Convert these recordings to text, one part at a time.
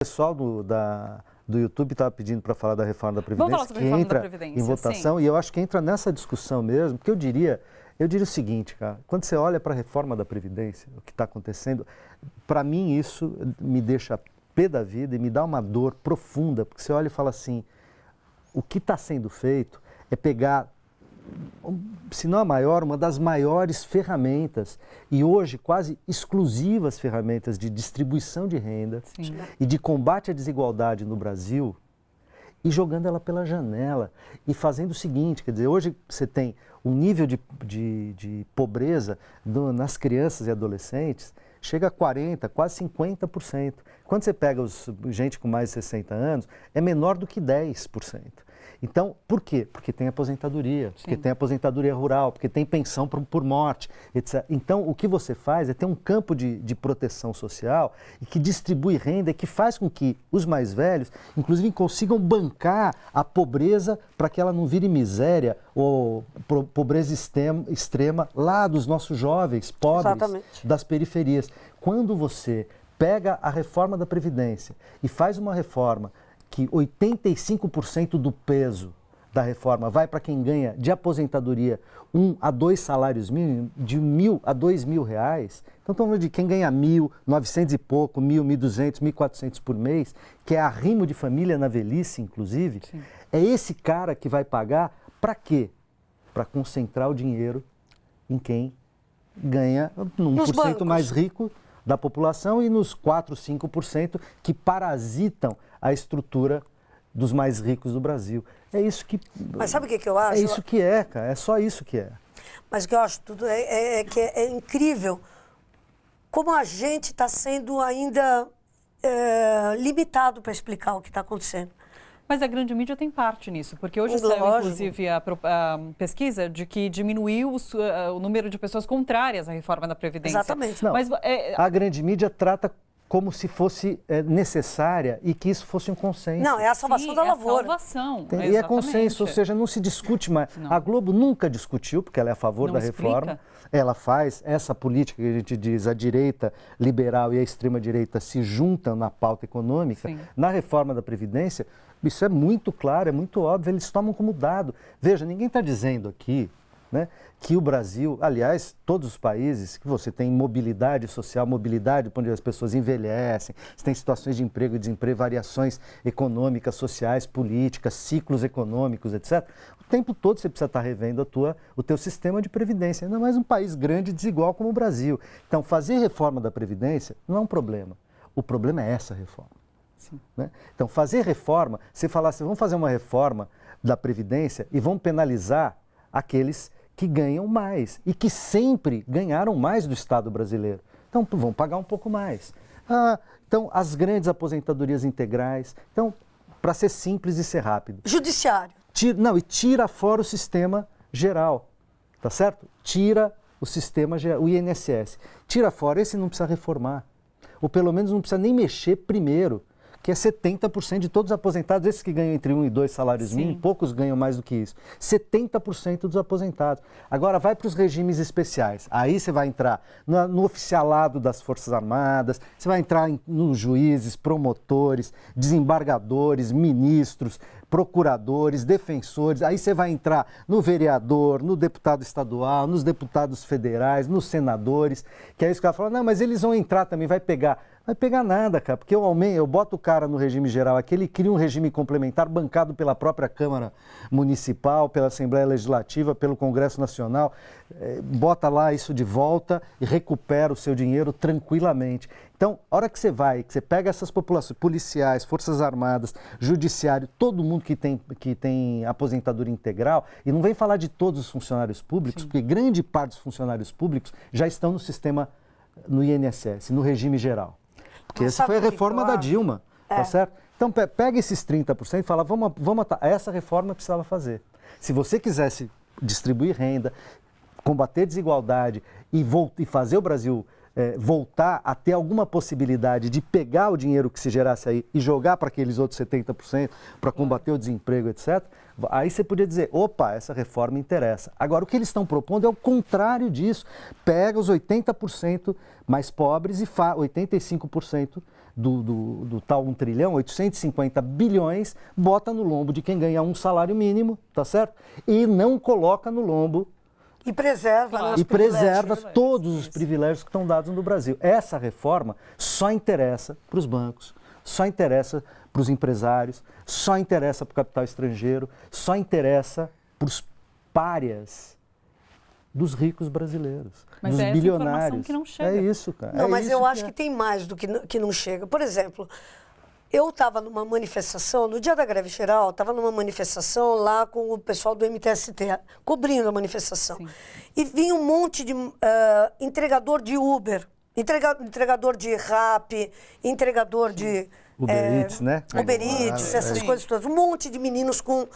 O pessoal do YouTube estava pedindo para falar da reforma da Previdência, Vamos falar sobre a reforma da entra Previdência, em votação, sim. e eu acho que entra nessa discussão mesmo, porque eu diria o seguinte, cara, quando você olha para a reforma da Previdência, o que está acontecendo, para mim isso me deixa pé da vida e me dá uma dor profunda, porque você olha e fala assim, o que está sendo feito é pegar, se não a maior, uma das maiores ferramentas, e hoje quase exclusivas ferramentas de distribuição de renda Sim. e de combate à desigualdade no Brasil, e jogando ela pela janela e fazendo o seguinte, quer dizer, hoje você tem um nível de pobreza nas crianças e adolescentes, chega a 40%, quase 50%. Quando você pega gente com mais de 60 anos, é menor do que 10%. Então, por quê? Porque tem aposentadoria, porque tem aposentadoria rural, porque tem pensão por morte, etc. Então, o que você faz é ter um campo de proteção social e que distribui renda e que faz com que os mais velhos, inclusive, consigam bancar a pobreza para que ela não vire miséria ou pobreza extrema lá dos nossos jovens pobres. Exatamente. Das periferias. Quando você pega a reforma da Previdência e faz uma reforma que 85% do peso da reforma vai para quem ganha de aposentadoria 1 a 2 salários mínimos, de R$1.000 a R$2.000. Então, estamos falando de quem ganha 1.000, 900 e pouco, 1.000, 1.200, 1.400 por mês, que é arrimo de família na velhice, inclusive. Sim. É esse cara que vai pagar para quê? Para concentrar o dinheiro em quem ganha 1% mais rico da população e nos 4, 5% que parasitam a estrutura dos mais ricos do Brasil. É isso que... Mas sabe o que eu acho? É isso que é, cara. É só isso que é. Mas o que eu acho tudo que é incrível como a gente está sendo ainda limitado para explicar o que está acontecendo. Mas a grande mídia tem parte nisso, porque hoje saiu, inclusive, a pesquisa de que diminuiu o número de pessoas contrárias à reforma da Previdência. Exatamente. Não, mas, a grande mídia trata como se fosse necessária e que isso fosse um consenso. Não, é a salvação da lavoura. É a salvação. E é consenso, ou seja, não se discute mais. Não. A Globo nunca discutiu, porque ela é a favor da reforma. Ela faz essa política que a gente diz, a direita liberal e a extrema-direita se juntam na pauta econômica. Sim. Na reforma da Previdência, isso é muito claro, é muito óbvio, eles tomam como dado. Veja, ninguém está dizendo aqui, né, que o Brasil, aliás, todos os países que você tem mobilidade social, mobilidade onde as pessoas envelhecem, você tem situações de emprego e desemprego, variações econômicas, sociais, políticas, ciclos econômicos, etc. O tempo todo você precisa estar revendo o teu sistema de previdência, ainda mais um país grande e desigual como o Brasil. Então, fazer reforma da Previdência não é um problema. O problema é essa reforma. Sim. Né? Então, fazer reforma, você falar assim, vamos fazer uma reforma da Previdência e vamos penalizar aqueles que ganham mais e que sempre ganharam mais do Estado brasileiro. Então, vão pagar um pouco mais. Então, as grandes aposentadorias integrais. Então, para ser simples e ser rápido. Judiciário. Tira fora o sistema geral, tá certo? Tira o sistema geral, o INSS. Tira fora, esse não precisa reformar. Ou pelo menos não precisa nem mexer primeiro, que é 70% de todos os aposentados, esses que ganham entre 1 e 2 salários mínimos, poucos ganham mais do que isso. 70% dos aposentados. Agora vai para os regimes especiais. Aí você vai entrar no oficialado das Forças Armadas, você vai entrar nos juízes, promotores, desembargadores, ministros, procuradores, defensores, aí você vai entrar no vereador, no deputado estadual, nos deputados federais, nos senadores, que é isso que ela fala, não, mas eles vão entrar também, vai pegar. Vai pegar nada, cara, porque eu boto o cara no regime geral aqui, ele cria um regime complementar bancado pela própria Câmara Municipal, pela Assembleia Legislativa, pelo Congresso Nacional, bota lá isso de volta e recupera o seu dinheiro tranquilamente. Então, a hora que você pega essas populações, policiais, Forças Armadas, Judiciário, todo mundo que tem aposentadoria integral, e não vem falar de todos os funcionários públicos, porque grande parte dos funcionários públicos já estão no sistema, no INSS, no regime geral. Porque essa foi a reforma da Dilma, tá certo? Então, pega esses 30% e fala, essa reforma precisava fazer. Se você quisesse distribuir renda, combater desigualdade e fazer o Brasil voltar a ter alguma possibilidade de pegar o dinheiro que se gerasse aí e jogar para aqueles outros 70% para combater o desemprego, etc., aí você podia dizer, opa, essa reforma interessa. Agora, o que eles estão propondo é o contrário disso. Pega os 80% mais pobres e 85% do tal 1 trilhão, 850 bilhões, bota no lombo de quem ganha um salário mínimo, tá certo? E não coloca no lombo e preserva, e preserva todos os privilégios que estão dados no Brasil. Essa reforma só interessa para os bancos, só interessa para os empresários, só interessa para o capital estrangeiro, só interessa para os párias dos ricos brasileiros, mas dos é bilionários. Essa informação que não chega. É isso, cara. Não, mas eu acho é. que tem mais do que não chega. Por exemplo, eu estava numa manifestação, no dia da greve geral, estava numa manifestação lá com o pessoal do MTST, cobrindo a manifestação. Sim. E vinha um monte de entregador de Uber, entregador de Rappi, entregador de... Uber Eats, né? Uber Eats, essas coisas todas. Um monte de meninos com...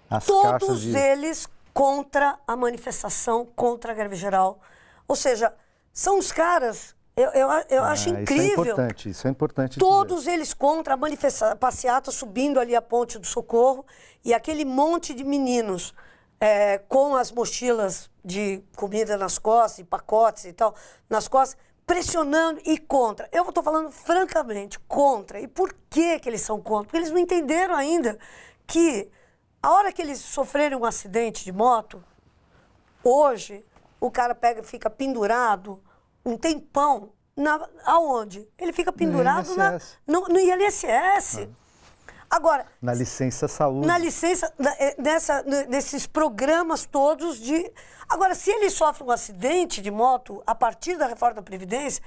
As todos eles contra a manifestação, contra a greve geral. Ou seja, são os caras... Eu acho incrível. Isso é importante. Todos eles contra a passeata, subindo ali a Ponte do Socorro, e aquele monte de meninos com as mochilas de comida nas costas, e pacotes e tal, nas costas, pressionando e contra. Eu estou falando francamente, contra. E por que eles são contra? Porque eles não entenderam ainda que a hora que eles sofrerem um acidente de moto, hoje, o cara fica pendurado um tempão, aonde? Ele fica pendurado no INSS. Agora... Na licença saúde. Na licença, nesses programas todos de... Agora, se ele sofre um acidente de moto, a partir da reforma da Previdência,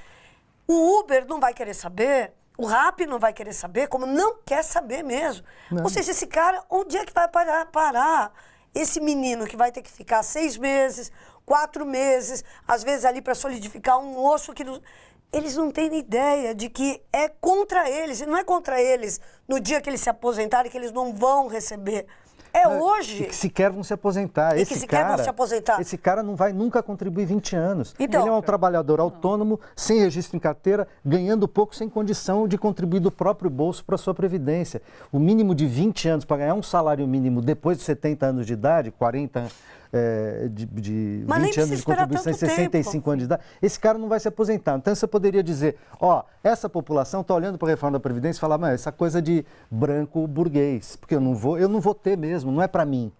o Uber não vai querer saber, o Rappi não vai querer saber, como não quer saber mesmo. Não. Ou seja, esse cara, onde é que vai parar? Esse menino que vai ter que ficar 6 meses... 4 meses, às vezes ali para solidificar um osso que... Eles não têm ideia de que é contra eles, e não é contra eles no dia que eles se aposentarem, que eles não vão receber. Hoje. E que sequer vão se aposentar. Esse cara não vai nunca contribuir 20 anos. Então, ele é um trabalhador autônomo, sem registro em carteira, ganhando pouco, sem condição de contribuir do próprio bolso para a sua previdência. O mínimo de 20 anos para ganhar um salário mínimo depois de 70 anos de idade, 40 anos, de 20 anos de contribuição e 65 anos de idade, esse cara não vai se aposentar. Então você poderia dizer, essa população está olhando para a reforma da Previdência e falar, mas essa coisa de branco burguês, porque eu não vou ter mesmo, não é para mim.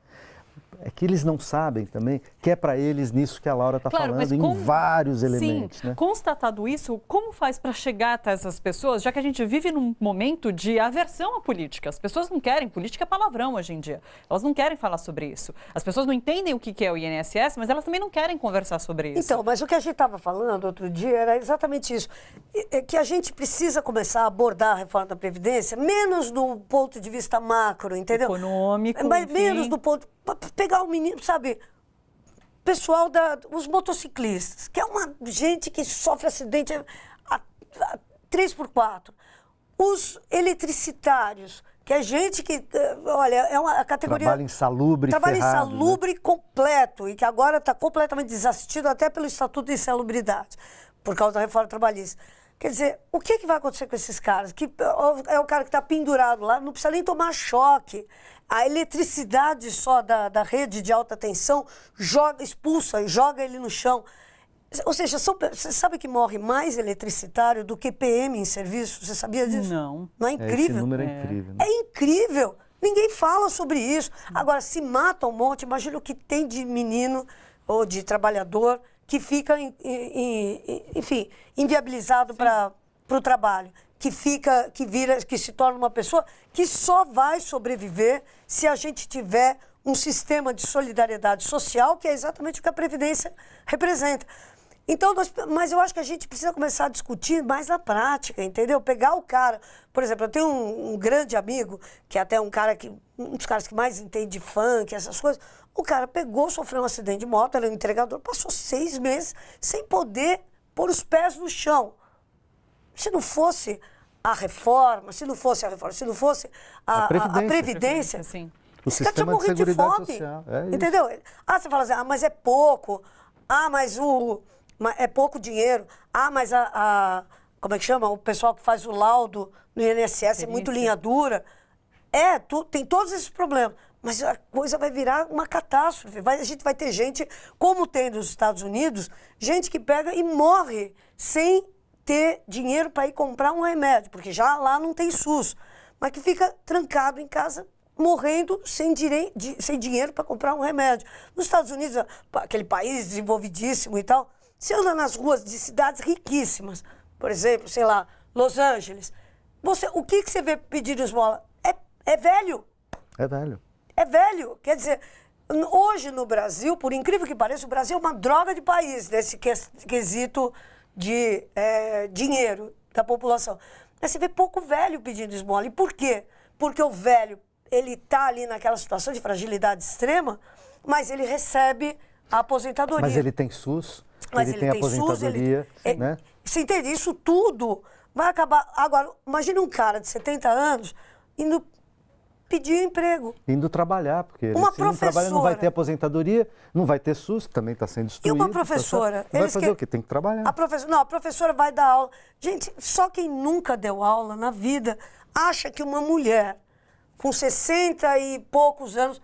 É que eles não sabem também que é para eles nisso que a Laura está falando, em vários elementos. Sim, né? Constatado isso, como faz para chegar até essas pessoas, já que a gente vive num momento de aversão à política? As pessoas não querem, política é palavrão hoje em dia, elas não querem falar sobre isso. As pessoas não entendem o que é o INSS, mas elas também não querem conversar sobre isso. Então, mas o que a gente estava falando outro dia era exatamente isso, que a gente precisa começar a abordar a reforma da Previdência, menos do ponto de vista macro, entendeu? Econômico, mas menos do ponto... Pegar o menino, sabe, pessoal os motociclistas, que é uma gente que sofre acidente a 3x4. Os eletricitários, que é gente que, olha, é uma categoria... Trabalho insalubre, Trabalho ferrado, insalubre, né? Completo, e que agora está completamente desassistido até pelo Estatuto de Insalubridade, por causa da reforma trabalhista. Quer dizer, o que vai acontecer com esses caras? É o cara que está pendurado lá, não precisa nem tomar choque. A eletricidade só da rede de alta tensão expulsa e joga ele no chão. Ou seja, você sabe que morre mais eletricitário do que PM em serviço? Você sabia disso? Não. Não é incrível? Esse número é incrível. Né? É incrível. Ninguém fala sobre isso. Agora, se mata um monte, imagina o que tem de menino ou de trabalhador que fica, enfim, inviabilizado para o trabalho, que se torna uma pessoa que só vai sobreviver se a gente tiver um sistema de solidariedade social, que é exatamente o que a Previdência representa. Então, mas eu acho que a gente precisa começar a discutir mais na prática, entendeu? Pegar o cara, por exemplo, eu tenho um grande amigo, que é até um dos caras que mais entende de funk, essas coisas. O cara sofreu um acidente de moto, ele é um entregador, passou 6 meses sem poder pôr os pés no chão. Se não fosse a reforma, se não fosse a Previdência, sim. O sistema de seguridade social. Entendeu? Você fala assim, mas é pouco. Mas é pouco dinheiro. Mas como é que chama? O pessoal que faz o laudo no INSS é muito linha dura. Tem todos esses problemas. Mas a coisa vai virar uma catástrofe. A gente vai ter gente, como tem nos Estados Unidos, gente que pega e morre sem ter dinheiro para ir comprar um remédio, porque já lá não tem SUS, mas que fica trancado em casa, morrendo sem dinheiro para comprar um remédio. Nos Estados Unidos, aquele país desenvolvidíssimo e tal, você anda nas ruas de cidades riquíssimas, por exemplo, sei lá, Los Angeles, o que você vê pedindo esmola? É velho. É velho. É velho. Quer dizer, hoje no Brasil, por incrível que pareça, o Brasil é uma droga de país nesse quesito de dinheiro da população. Mas você vê pouco velho pedindo esmola. E por quê? Porque o velho, ele está ali naquela situação de fragilidade extrema, mas ele recebe a aposentadoria. Mas ele tem SUS, Mas ele tem aposentadoria, SUS, né? Você entende? Isso tudo vai acabar... Agora, imagina um cara de 70 anos indo pedir emprego. Indo trabalhar, porque Uma se não trabalha não vai ter aposentadoria, não vai ter SUS, que também está sendo E destruído. uma professora? Vai fazer o quê? Tem que trabalhar. A professora vai dar aula. Gente, só quem nunca deu aula na vida acha que uma mulher com 60 e poucos anos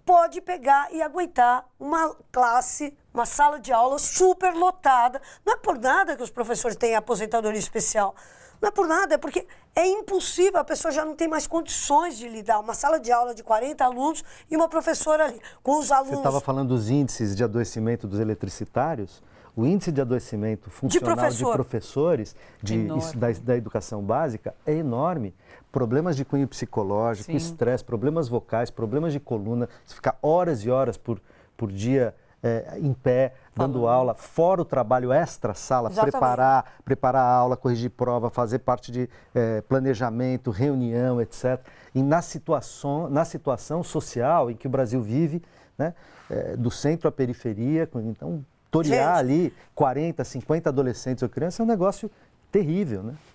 pode pegar e aguentar uma classe, uma sala de aula super lotada. Não é por nada que os professores têm aposentadoria especial. Não é por nada, é porque é impossível, a pessoa já não tem mais condições de lidar. Uma sala de aula de 40 alunos e uma professora ali, com os alunos... Você estava falando dos índices de adoecimento dos eletricitários. O índice de adoecimento funcional de professores da educação básica é enorme. Problemas de cunho psicológico, estresse, problemas vocais, problemas de coluna. Você fica horas e horas por dia em pé, dando aula, fora o trabalho extra-sala, preparar a aula, corrigir prova, fazer parte de planejamento, reunião, etc. E na situação social em que o Brasil vive, né, do centro à periferia, então, torear ali 40, 50 adolescentes ou crianças é um negócio terrível, né?